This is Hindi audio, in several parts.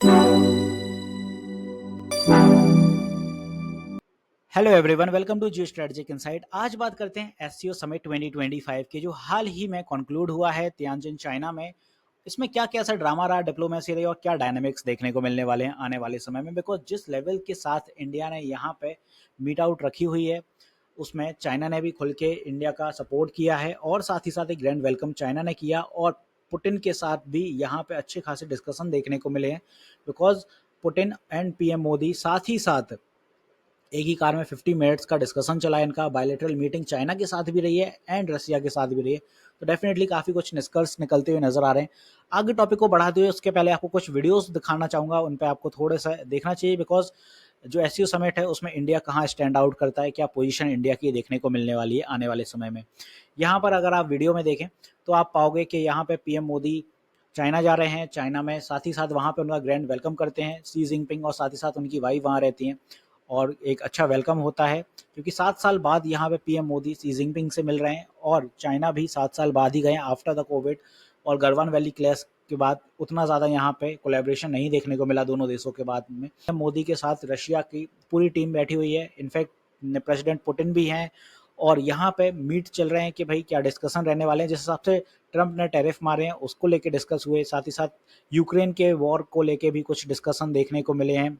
Hello everyone, welcome to Jio strategic insight. आज बात करते हैं एससीओ समिट 2025 के, जो हाल ही में कंक्लूड हुआ है तियानजिन चाइना में। इसमें क्या क्या सा ड्रामा रहा, डिप्लोमेसी रही और क्या डायनामिक्स देखने को मिलने वाले हैं आने वाले समय में। बिकॉज जिस लेवल के साथ इंडिया ने यहाँ पे मीट आउट रखी हुई है, उसमें चाइना ने भी खुल के इंडिया का सपोर्ट किया है और साथ ही साथ एक ग्रैंड वेलकम चाइना ने किया। और पुतिन के साथ भी यहाँ पे अच्छे खासे डिस्कशन देखने को मिले हैं। Because Putin and PM Modi साथ ही साथ एक ही कार में 50 मिनट्स का डिस्कशन चला है इनका। बायलैटरल मीटिंग चाइना के साथ भी रही है एंड रसिया के साथ भी रही है। तो डेफिनेटली काफ़ी कुछ निष्कर्ष निकलते हुए नजर आ रहे हैं। आगे टॉपिक को बढ़ाते हुए उसके पहले आपको कुछ वीडियोस दिखाना चाहूँगा, उन पर आपको थोड़ा सा देखना चाहिए। बिकॉज जो एससीओ समिट है उसमें इंडिया कहाँ स्टैंड आउट करता है, क्या पोजीशन इंडिया की देखने को मिलने वाली है आने वाले समय में। यहाँ पर अगर आप वीडियो में देखें तो आप पाओगे कि यहाँ पे पीएम मोदी चाइना जा रहे हैं। चाइना में साथ ही साथ वहाँ पे उनका ग्रैंड वेलकम करते हैं सी जिनपिंग, और साथ ही साथ उनकी वाइफ वहाँ रहती हैं और एक अच्छा वेलकम होता है। क्योंकि 7 साल बाद यहाँ पे पीएम मोदी सी जिनपिंग से मिल रहे हैं और चाइना भी 7 साल बाद ही गए आफ्टर द कोविड। और गलवान वैली क्लैश के बाद उतना ज़्यादा यहाँ पे कोलैबोरेशन नहीं देखने को मिला दोनों देशों के बाद में। मोदी के साथ रशिया की पूरी टीम बैठी हुई है, इनफैक्ट प्रेसिडेंट पुतिन भी हैं। और यहाँ पे मीट चल रहे हैं कि भाई क्या डिस्कशन रहने वाले हैं। जिस हिसाब से ट्रंप ने टैरिफ मारे हैं उसको लेके डिस्कस हुए, साथ ही साथ यूक्रेन के वॉर को लेके भी कुछ डिस्कशन देखने को मिले हैं।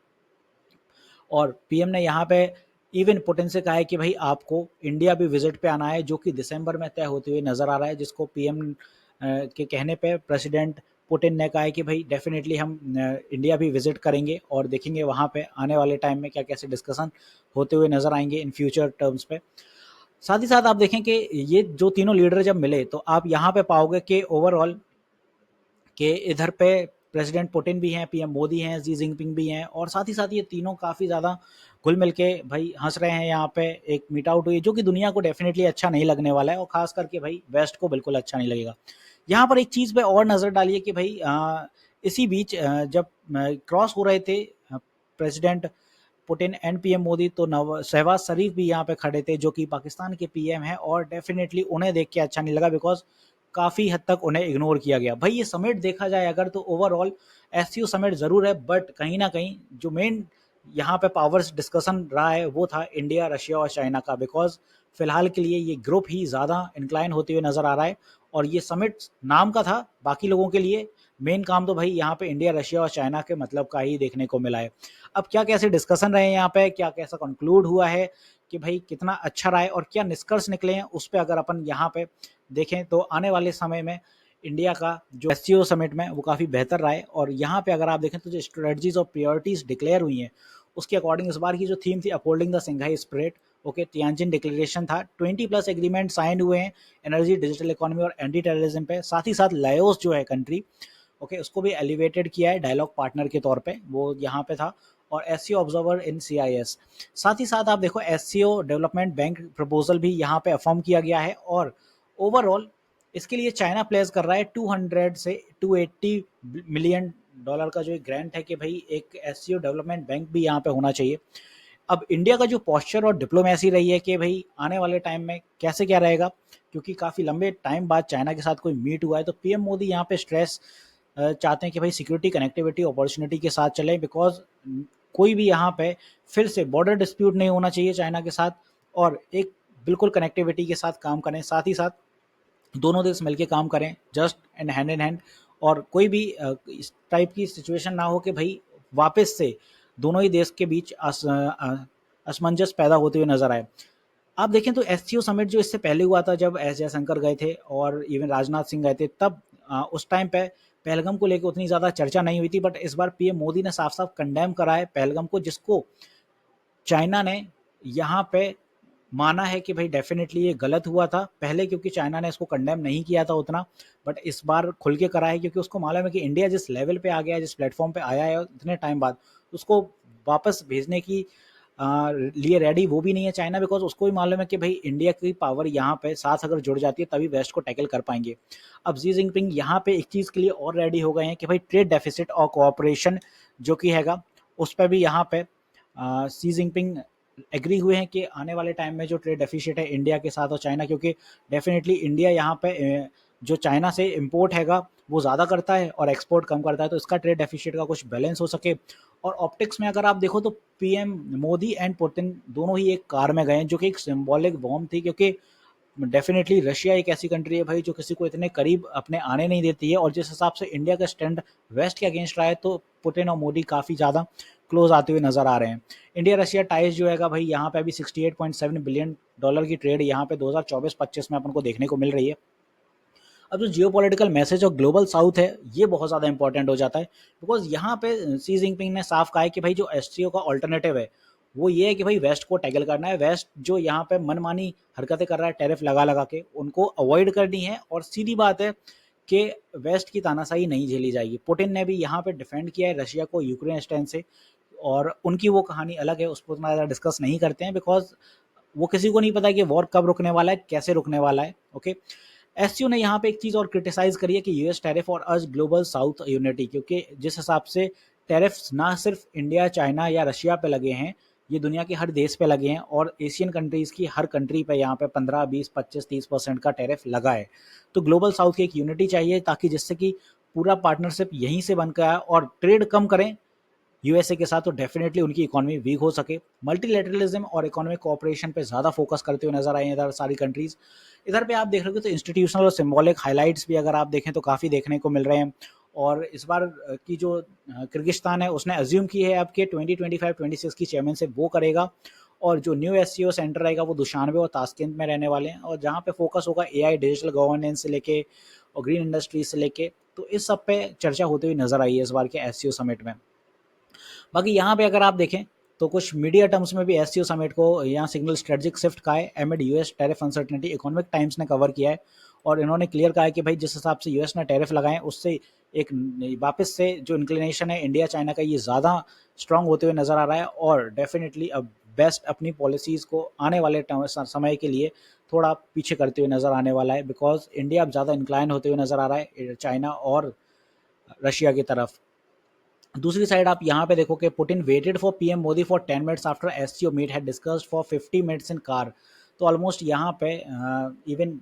और पीएम ने यहाँ पे इवन पुतिन से कहा है कि भाई आपको इंडिया भी विजिट पे आना है, जो कि दिसंबर में तय होते हुए नजर आ रहा है। जिसको पीएम के कहने पे प्रेसिडेंट पुतिन ने कहा है कि भाई डेफिनेटली हम इंडिया भी विजिट करेंगे और देखेंगे वहाँ पे आने वाले टाइम में क्या कैसे डिस्कशन होते हुए नजर आएंगे इन फ्यूचर टर्म्स पे। साथ ही साथ आप देखें कि ये जो तीनों लीडर जब मिले तो आप यहाँ पे पाओगे कि ओवरऑल कि इधर पे प्रेसिडेंट पुतिन भी हैं, पीएम मोदी हैं, जी जिनपिंग भी हैं, और साथ ही साथ ये तीनों काफ़ी ज़्यादा घुल मिल के भाई हंस रहे हैं। यहाँ पे एक मीट आउट हुई जो कि दुनिया को डेफिनेटली अच्छा नहीं लगने वाला है, और खास करके भाई वेस्ट को बिल्कुल अच्छा नहीं लगेगा। यहाँ पर एक चीज़ पे और नज़र डालिए कि भाई इसी बीच जब क्रॉस हो रहे थे president Putin and PM Modi, तो शहबाज शरीफ भी यहाँ पे खड़े थे जो कि पाकिस्तान के पीएम हैं, और डेफिनेटली उन्हें देख के अच्छा नहीं लगा। बिकॉज काफ़ी हद तक उन्हें इग्नोर किया गया। भाई ये समिट देखा जाए अगर तो ओवरऑल एससीओ समिट ज़रूर है, बट कहीं ना कहीं जो मेन यहाँ पे पावर्स डिस्कशन रहा है वो था इंडिया, रशिया और चाइना का। बिकॉज फिलहाल के लिए ये ग्रुप ही ज़्यादा इंक्लाइन होते हुए नज़र आ रहा है। और ये समिट नाम का था, बाकी लोगों के लिए मेन काम तो भाई यहाँ पे इंडिया, रशिया और चाइना के मतलब का ही देखने को मिला है। अब क्या कैसे डिस्कशन रहे हैं यहाँ पे, क्या कैसा कंक्लूड हुआ है कि भाई कितना अच्छा रहा है और क्या निष्कर्ष निकले हैं, उस पर अगर अपन यहाँ पे देखें तो आने वाले समय में इंडिया का जो एससीओ समिट में वो काफ़ी बेहतर रहा है। और यहाँ पे अगर आप देखें तो जो स्ट्रेटजीज और प्रायोरिटीज डिक्लेयर हुई हैं उसके अकॉर्डिंग इस बार की जो थीम थी upholding the Shanghai spirit. Okay, Tianjin declaration था, 20+ एग्रीमेंट साइन हुए हैं एनर्जी, डिजिटल इकोनॉमी और एंटी टेररिज्म पे। साथ ही साथ लाओस जो है कंट्री, ओके, उसको भी एलिवेटेड किया है डायलॉग पार्टनर के तौर पे, वो यहाँ पे था। और एससीओ ऑब्जर्वर इन सीआईएस। साथ ही साथ आप देखो एससीओ डेवलपमेंट बैंक प्रपोजल भी यहाँ पे अफर्म किया गया है। और ओवरऑल इसके लिए चाइना प्लेस कर रहा है 200 से 280 मिलियन डॉलर का जो एक ग्रांट है कि भाई एक एससीओ डेवलपमेंट बैंक भी यहाँ पे होना चाहिए। अब इंडिया का जो पोस्चर और डिप्लोमेसी रही है कि भाई आने वाले टाइम में कैसे क्या रहेगा, क्योंकि काफ़ी लंबे टाइम बाद चाइना के साथ कोई मीट हुआ है, तो पीएम मोदी यहाँ पे स्ट्रेस चाहते हैं कि भाई सिक्योरिटी, कनेक्टिविटी, अपॉर्चुनिटी के साथ चले। बिकॉज कोई भी यहाँ पे फिर से बॉर्डर डिस्प्यूट नहीं होना चाहिए चाइना के साथ, और एक बिल्कुल कनेक्टिविटी के साथ काम करें। साथ ही साथ दोनों देश मिलके काम करें just and hand in hand, और कोई भी इस टाइप की सिचुएशन ना हो कि भाई वापस से दोनों ही देश के बीच असमंजस पैदा होते हुए नजर आए। आप देखें तो एससीओ समिट जो इससे पहले हुआ था, जब एस जयशंकर गए थे और इवन राजनाथ सिंह गए थे, तब उस टाइम पे पहलगाम को लेकर उतनी ज़्यादा चर्चा नहीं हुई थी। बट इस बार पीएम मोदी ने साफ साफ कंडेम करा है पहलगाम को, जिसको चाइना ने यहाँ पे माना है कि भाई डेफिनेटली ये गलत हुआ था पहले, क्योंकि चाइना ने इसको कंडेम नहीं किया था उतना। बट इस बार खुल के करा है क्योंकि उसको मालूम है कि इंडिया जिस लेवल पे आ गया है, जिस प्लेटफॉर्म पे आया है इतने टाइम बाद, उसको वापस भेजने की लिए रेडी वो भी नहीं है चाइना। बिकॉज उसको भी मालूम है कि भाई इंडिया की पावर यहाँ पे साथ अगर जुड़ जाती है तभी वेस्ट को टैकल कर पाएंगे। अब जी जिनपिंग यहाँ पे एक चीज़ के लिए और रेडी हो गए हैं कि भाई ट्रेड डेफिसिट और कोऑपरेशन जो कि हैगा उस पर भी यहाँ पे सी जिनपिंग एग्री हुए हैं कि आने वाले टाइम में जो ट्रेड डेफिसिट है इंडिया के साथ और चाइना, क्योंकि डेफिनेटली इंडिया यहाँ पे जो चाइना से इम्पोर्ट हैगा वो ज़्यादा करता है और एक्सपोर्ट कम करता है, तो इसका ट्रेड डेफिसिट का कुछ बैलेंस हो सके। और ऑप्टिक्स में अगर आप देखो तो पीएम मोदी एंड पुतिन दोनों ही एक कार में गए हैं, जो कि एक सिंबॉलिक बॉम्ब थी, क्योंकि डेफिनेटली रशिया एक ऐसी कंट्री है भाई जो किसी को इतने करीब अपने आने नहीं देती है, और जिस हिसाब से इंडिया का स्टैंड वेस्ट के अगेंस्ट रहा है, तो पुतिन और मोदी काफ़ी ज़्यादा क्लोज आते हुए नजर आ रहे हैं। इंडिया रशिया टाइज जो है भाई, यहाँ पे अभी $68.7 बिलियन की ट्रेड यहाँ पे 2024-25 में अपन को देखने को मिल रही है। अब जो जियोपॉलिटिकल मैसेज और ग्लोबल साउथ है, ये बहुत ज़्यादा इंपॉर्टेंट हो जाता है, बिकॉज यहाँ पे सी जिनपिंग ने साफ कहा है कि भाई जो एससीओ का ऑल्टरनेटिव है वो ये है कि भाई वेस्ट को टैकल करना है। वेस्ट जो यहाँ पे मनमानी हरकतें कर रहा है टैरिफ लगा लगा के, उनको अवॉइड करनी है, और सीधी बात है कि वेस्ट की तानाशाही नहीं झेली जाएगी। पुतिन ने भी यहाँ पे डिफेंड किया है रशिया को यूक्रेन स्टैंड से, और उनकी वो कहानी अलग है, उस पर उतना ज़्यादा डिस्कस नहीं करते हैं, बिकॉज वो किसी को नहीं पता कि वॉर कब रुकने वाला है, कैसे रुकने वाला है। ओके, एससीओ ने यहाँ पे एक चीज़ और क्रिटिसाइज करी है कि यूएस टैरिफ और अर्ज ग्लोबल साउथ यूनिटी, क्योंकि जिस हिसाब से टैरिफ्स ना सिर्फ इंडिया, चाइना या रशिया पे लगे हैं, ये दुनिया के हर देश पे लगे हैं, और एशियन कंट्रीज़ की हर कंट्री पे यहाँ पे 15, 20, 25, 30% का टैरिफ लगा है। तो ग्लोबल साउथ की एक यूनिटी चाहिए, ताकि जिससे कि पूरा पार्टनरशिप यहीं से बनकर आए और ट्रेड कम करें यूएसए के साथ, तो डेफिनेटली उनकी इकोनॉमी वीक हो सके। मल्टीलेटरलिज्म और इकोनॉमिक कोऑपरेशन पे ज़्यादा फोकस करते हुए नजर आए हैं इधर सारी कंट्रीज। इधर पे आप देख रहे हो तो इंस्टीट्यूशनल और सिंबॉलिक हाइलाइट्स भी अगर आप देखें तो काफ़ी देखने को मिल रहे हैं। और इस बार की जो किर्गिस्तान है उसने अज्यूम की है अब के 2025-26 की चेयरमैनशिप वो करेगा, और जो न्यू एससीओ सेंटर रहेगा वो दुशानबे और ताशकेंत में रहने वाले हैं, और जहाँ पे फोकस होगा एआई, डिजिटल गवर्नेंस से लेके और ग्रीन इंडस्ट्रीज से लेके, तो इस सब पे चर्चा होती हुई नजर आई है इस बार के एससीओ समिट में। बाकी यहाँ पे अगर आप देखें तो कुछ मीडिया टर्म्स में भी एससीओ समिट को यहाँ सिग्नल स्ट्रेटजिक शिफ्ट का है एमिड US tariff uncertainty, economic times ने कवर किया है, और इन्होंने क्लियर कहा है कि भाई जिस हिसाब से यूएस ने टैरिफ लगाए उससे एक वापस से जो इंक्लिनेशन है इंडिया चाइना का, ये ज़्यादा स्ट्रांग होते हुए नज़र आ रहा है, और डेफिनेटली अब बेस्ट अपनी पॉलिसीज़ को आने वाले समय के लिए थोड़ा पीछे करते हुए नज़र आने वाला है, बिकॉज इंडिया अब ज़्यादा इंक्लाइन होते हुए नज़र आ रहा है चाइना और रशिया की तरफ। दूसरी साइड आप यहाँ पे देखो कि Putin waited for PM Modi for 10 minutes after SCO meet had discussed for 50 minutes in car. तो ऑलमोस्ट यहाँ पे इवन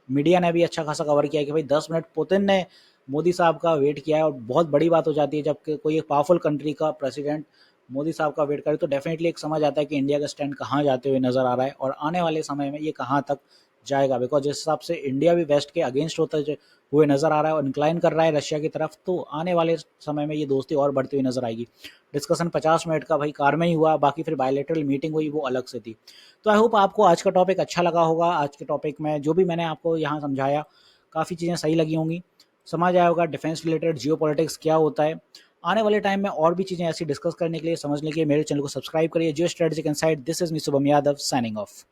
मीडिया ने भी अच्छा खासा कवर किया कि भाई 10 मिनट पुतिन ने मोदी साहब का वेट किया है, और बहुत बड़ी बात हो जाती है जब कोई एक पावरफुल कंट्री का प्रेसिडेंट मोदी साहब का वेट करे, तो डेफिनेटली एक समझ आता है कि इंडिया का स्टैंड कहाँ जाते हुए नजर आ रहा है, और आने वाले समय में ये कहाँ तक जाएगा, बिकॉज जिस हिसाब से इंडिया भी वेस्ट के अगेंस्ट होता हुए नजर आ रहा है और इंक्लाइन कर रहा है रशिया की तरफ, तो आने वाले समय में ये दोस्ती और बढ़ती हुई नजर आएगी। डिस्कशन 50 मिनट का भाई कार में ही हुआ, बाकी फिर बायलैटरल मीटिंग हुई वो अलग से थी। तो आई होप आपको आज का टॉपिक अच्छा लगा होगा। आज के टॉपिक में जो भी मैंने आपको यहाँ समझाया काफ़ी चीज़ें सही लगी होंगी, समझ आया होगा डिफेंस रिलेटेड जियो क्या होता है। आने वाले टाइम में और भी चीज़ें ऐसी डिस्कस करने के लिए, समझने के लिए मेरे चैनल को सब्सक्राइब करिए। जियो strategic insight, this is me Shubham Yadav signing off.